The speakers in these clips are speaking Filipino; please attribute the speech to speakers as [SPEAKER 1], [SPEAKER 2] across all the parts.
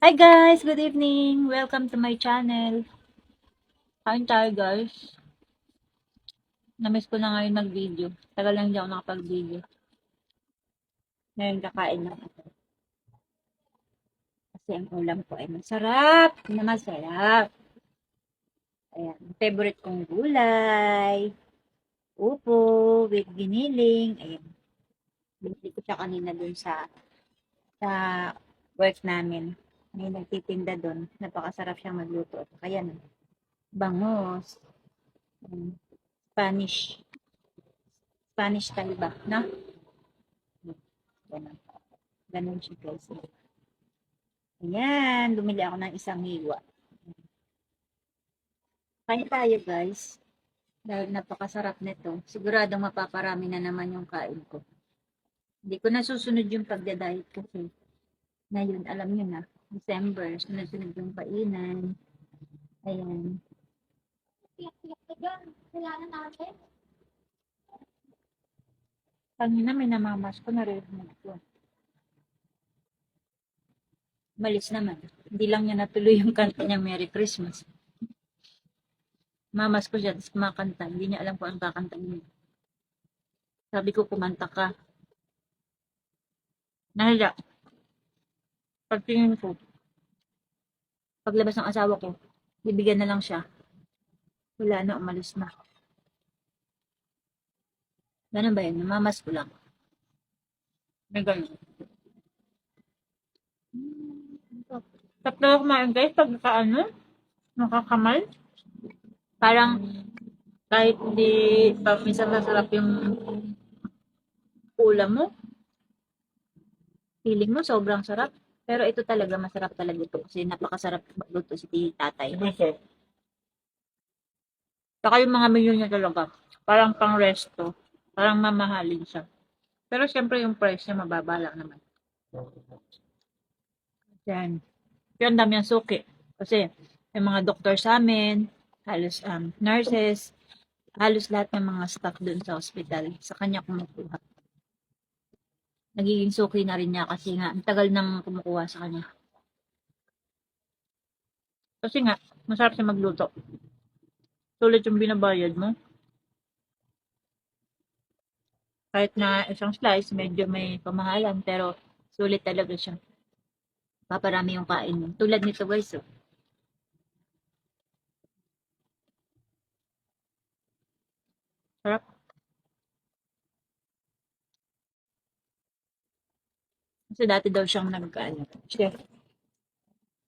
[SPEAKER 1] Hi guys! Good evening! Welcome to my channel. Kain tayo guys. Namiss ko na ngayon mag-video. Tagal lang hindi ako nakapag-video. Ngayon kakain na ako. Kasi ang ulam ko ay masarap. Na masarap. Ayan. Favorite kong gulay. Upo with giniling. Ayan. Binili ko siya kanina dun sa work namin. May nagtitinda dun. Napakasarap siyang magluto. Kaya na. Bangos. Spanish. Spanish style ba? No? Ganun. Ganun siya guys. Ayan, bumili ako ng isang hiwa. Kain tayo guys. Dahil napakasarap nito. Siguradong mapaparami na naman yung kain ko. Hindi ko na susunod yung pagda-diet kasi ngayon, alam nyo na, December, sunod-sunod yung kainan. Ayan. Kanina may namamas ko, narinig ko. Malis naman. Hindi lang niya natuloy yung kanta niya Merry Christmas. Mamas ko siya, tapos kumakanta. Hindi niya alam kung ang kakanta niya. Sabi ko, kumanta ka. Nahiya. Pagtingin ko, paglabas ng asawa ko, bibigyan na lang siya. Wala na, umalis na. Ganun ba yun? Namamas ko lang. May ganun. Tatlo ako kumain guys, pag nakaano, nakakamay. Parang kahit hindi, pag minsan masarap yung ulam mo, feeling mo sobrang sarap. Pero ito talaga, masarap talaga ito. Kasi napakasarap magluto si tatay. Saka yung mga menu niya talaga, parang pang resto. Parang mamahalin siya. Pero syempre yung price niya mababa lang naman. Yan. Pero ang dami ang suki. Kasi yung mga doktor sa amin, halos nurses, halos lahat ng mga staff dun sa hospital, sa kanya kumukuha. Nagiging suki na rin niya kasi nga, ang tagal nang kumukuha sa kanya. Kasi nga, masarap siya magluto. Sulit yung binabayad mo. Kahit na isang slice, medyo may pamahalan, pero sulit talaga siya. Paparami yung kain mo. Tulad nito guys, oh. Sarap. Kasi dati daw siyang chef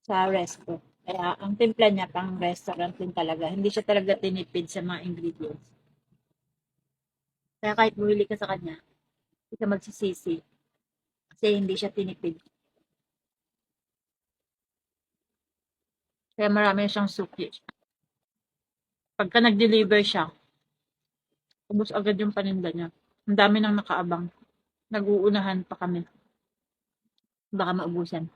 [SPEAKER 1] sa resto. Kaya ang timpla niya pang restaurant din talaga. Hindi siya talaga tinipid sa mga ingredients. Kaya kahit bumili ka sa kanya, hindi ka magsisisi. Kasi hindi siya tinipid. Kaya marami siyang suki. Pagka nag-deliver siya, ubos agad yung paninda niya. Ang dami nang nakaabang. Nag-uunahan pa kami. Baka maubusan.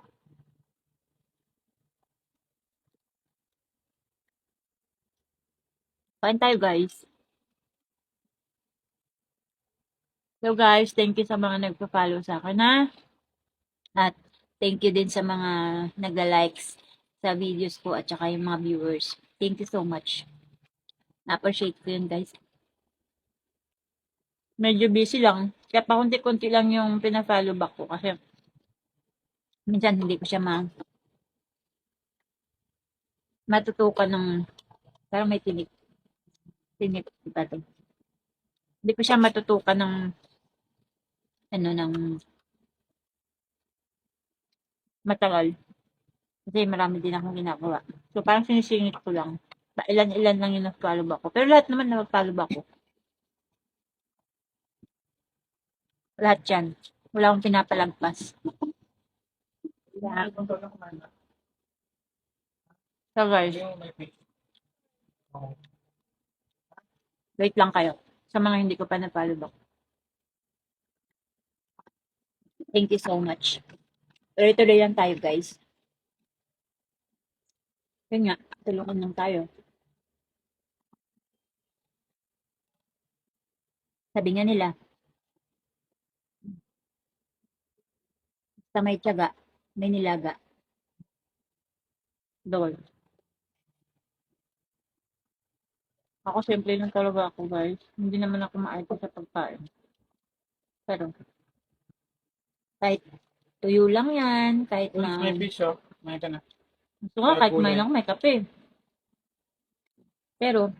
[SPEAKER 1] Kain tayo guys. So guys, thank you sa mga nagpa-follow sa akin ha. At thank you din sa mga nagla-likes sa videos ko at saka yung mga viewers. Thank you so much. Na-appreciate ko yun guys. Medyo busy lang. Kaya pa konti-konti lang yung pina-follow back ko kasi minsan hindi ko siya matutukan ng parang may tinik ba to? Hindi ko siya matutukan ng ano ng matagal kasi marami din akong ginagawa. So parang sinisingit ko lang. Ilan-ilan lang yung na-follow back ko. Pero lahat naman na-follow back ko. Lahat yan. Wala akong pinapalagpas. Yeah. So guys, wait lang kayo. Sa mga hindi ko pa na-follow back. Thank you so much. Tuloy-tuloy lang tayo guys. Yun nga, tulungan lang tayo. Sabi nga nila, sa may tiyaga, may nilaga.
[SPEAKER 2] Dawal. Ako simple lang talaga ako, guys. Hindi naman ako maarte sa pagkain. Pero, kahit tuyo lang yan, kahit na...
[SPEAKER 3] May bisyo, may ka na.
[SPEAKER 2] Gusto nga, kahit kumain ako, may kape. Pero,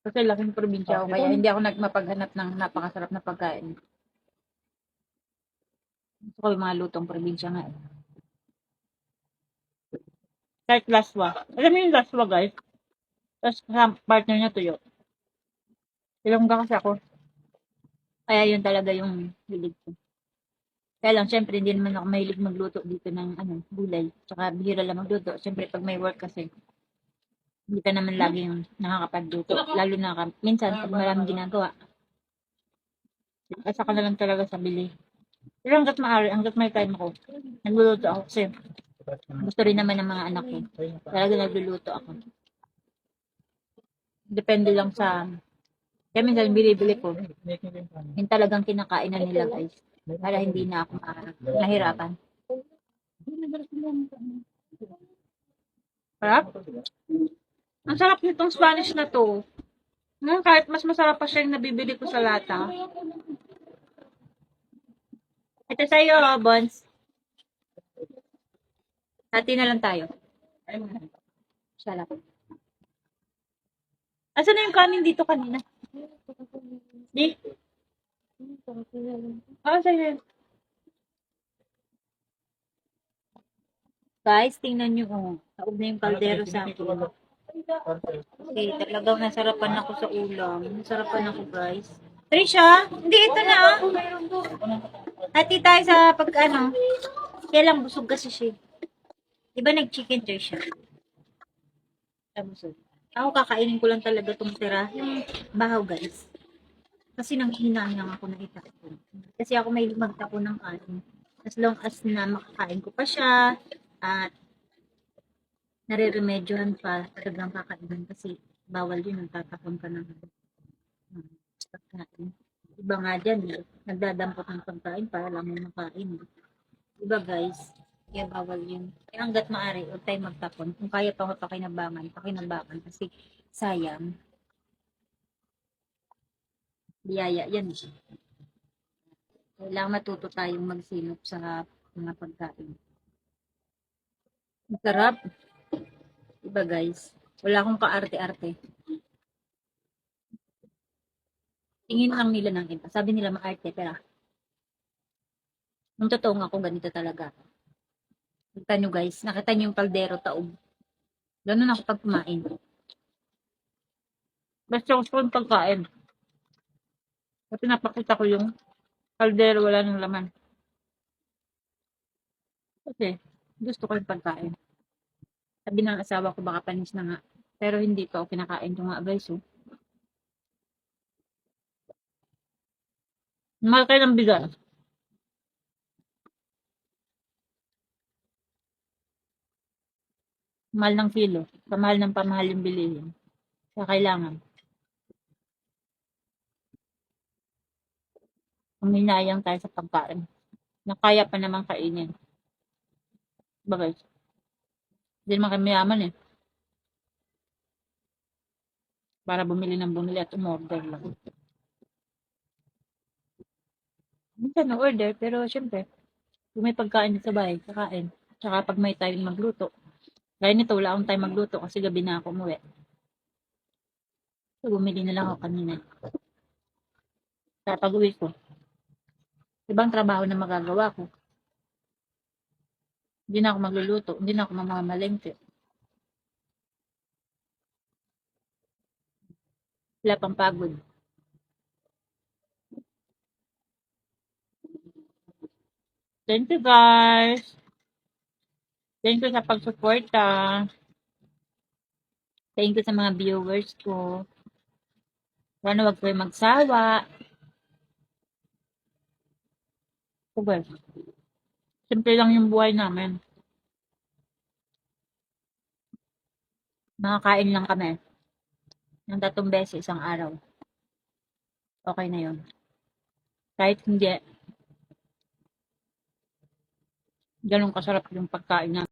[SPEAKER 2] kasi laking probinsya ako, kaya hindi ako nagmapaghanap ng napakasarap na pagkain. Gusto ko yung mga lutong probinsya nga. Kahit laswa. Alam mo yung laswa, guys? Tapos partner niya tuyo. Ilongga kasi ako. Kaya yun talaga yung hilig ko. Kaya lang, syempre, hindi naman ako mahilig magluto dito ng gulay. Tsaka bihira lang magluto. Syempre, pag may work kasi, hindi ka naman laging nakakapagluto. Lalo na minsan, pag maraming ginagawa, asa ka na lang talaga sa bili. Pero hanggat maaari, hanggat may time ako, nagluluto ako kasi gusto rin naman ng mga anak ko. Talaga nagluluto ako. Depende lang sa, kaya minsan binibili ko, yung talagang kinakain na nila guys. Para hindi na ako mahirapan. Sarap? Ang sarap nitong Spanish na to. Kahit mas masarap pa siya yung nabibili ko sa lata. Ito sa'yo, Bons. Hati na lang tayo. Sarap. Asan na yung kanin dito kanina? Di? Sige. Guys, tingnan nyo. Taob na yung kaldero sa akin. Okay, talagang nasarapan ako sa ulam. Nasarapan ako, guys. Trisha, hindi ito na. Hati tayo sa Kaya lang busog kasi siya. Diba nag-chicken Trisha? Busog. Ako kakainin ko lang talaga itong tira. Yung bahaw, guys. Kasi nang hinaan lang ako nakita ko. Kasi ako may magtapo ng kanin. As long as na makakain ko pa siya at nare-remedyohan pa talagang kakainin kasi bawal yun ang tatapon ka ng pagkain. Iba nga dyan, nagdadampot ng pagkain para lang may makain. Diba guys? Kaya bawal yun. Kaya hanggat maaari, huwag tayo magtapon. Kung kaya pa pakinabangan kasi sayang. Biyaya yan. Kailangan matuto tayong magsilop sa mga pagkain. Masarap. Diba guys? Wala akong kaarte-arte. Tingin lang nila ng iba. Sabi nila maarte, pero nung totoo nga ako, ganito talaga. Nakita nyo guys, nakita nyo yung kaldero taob. Ganun ako pag kumain. Basta gusto ko yung pagkain. Kasi napakita ko yung kaldero wala ng laman. Kasi gusto ko yung pagkain. Sabi ng asawa ko baka panis na nga. Pero hindi ko kinakain ko nga guys. Oh. Mahal kayo ng bigas. Mahal ng kilo. Pamahal ng pamahal yung bilihin. Kaya kailangan. Uminayang tayo sa pagkain. Na kaya pa naman kainin. Diba guys? Hindi naman kami mayaman eh. Para bumili at umorder lang. Minsan na-order, pero syempre, kung may pagkain sa bahay, kakain. Tsaka pag may time magluto. Gaya nito, wala akong time magluto kasi gabi na ako umuwi. So, bumili na lang ako kanina. Kaya pag-uwi ko, ibang trabaho na magagawa ko. Hindi na ako magluluto, hindi na ako mamamalengke. Wala pang pagod. Thank you guys. Thank you sa pagsuporta. Thank you sa mga viewers ko. Sana wag kayo magsawa. So guys, simple lang yung buhay namin. Makakain lang kami ng 3 beses isang araw. Okay na yun. Kahit hindi, ganun kasarap yung pagkain namin.